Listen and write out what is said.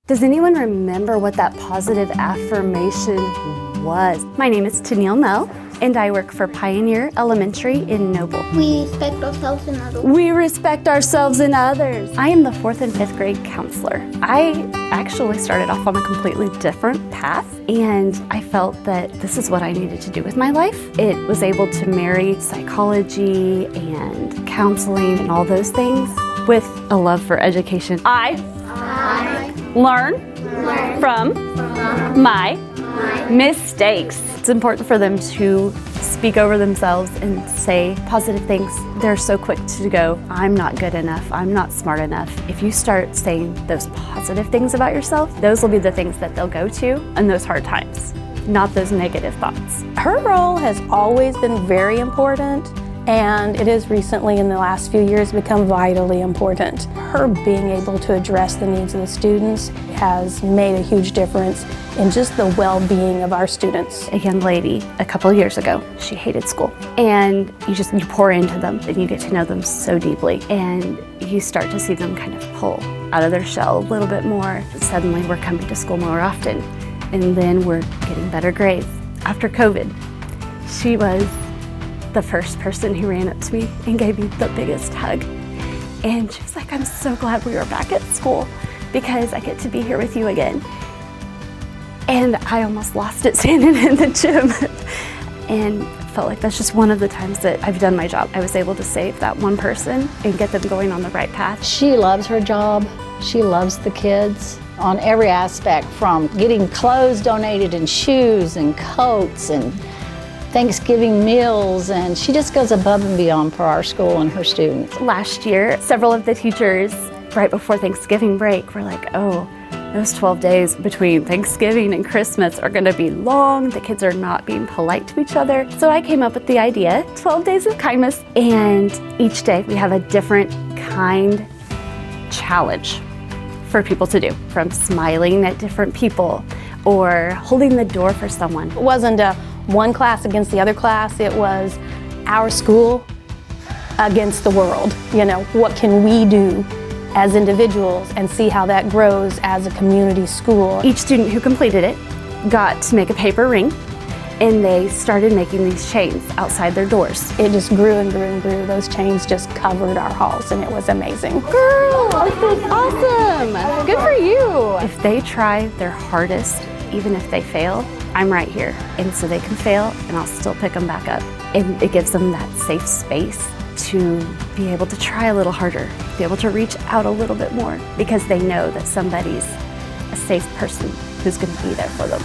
Does anyone remember what that positive affirmation was? My name is Tennille Mell, and I work for Pioneer Elementary in Noble. We respect ourselves and others. We respect ourselves and others. I am the 4th and 5th grade counselor. I actually started off on a completely different path, and I felt that this is what I needed to do with my life. It was able to marry psychology and counseling and all those things with a love for education. I learn from my mistakes. It's important for them to speak over themselves and say positive things. They're so quick to go, I'm not good enough, I'm not smart enough. If you start saying those positive things about yourself, those will be the things that they'll go to in those hard times, not those negative thoughts. Her role has always been very important, and it has recently, in the last few years, become vitally important. Her being able to address the needs of the students has made a huge difference in just the well-being of our students. A young lady a couple years ago, she hated school, and you pour into them and you get to know them so deeply, and you start to see them kind of pull out of their shell a little bit more. Suddenly we're coming to school more often, and then we're getting better grades. After COVID, she was the first person who ran up to me and gave me the biggest hug. And she was like, I'm so glad we are back at school because I get to be here with you again. And I almost lost it standing in the gym and felt like that's just one of the times that I've done my job. I was able to save that one person and get them going on the right path. She loves her job. She loves the kids on every aspect, from getting clothes donated and shoes and coats and Thanksgiving meals, and she just goes above and beyond for our school and her students. Last year, several of the teachers right before Thanksgiving break were like, oh, those 12 days between Thanksgiving and Christmas are gonna be long. The kids are not being polite to each other. So I came up with the idea, 12 days of kindness, and each day we have a different kind challenge for people to do, from smiling at different people or holding the door for someone. It wasn't a one class against the other class, it was our school against the world. You know, what can we do as individuals and see how that grows as a community school. Each student who completed it got to make a paper ring, and they started making these chains outside their doors. It just grew and grew and grew. Those chains just covered our halls, and it was amazing. Girl, this is awesome. Good for you. If they try their hardest, even if they fail, I'm right here. And so they can fail, and I'll still pick them back up. And it gives them that safe space to be able to try a little harder, be able to reach out a little bit more, because they know that somebody's a safe person who's going to be there for them.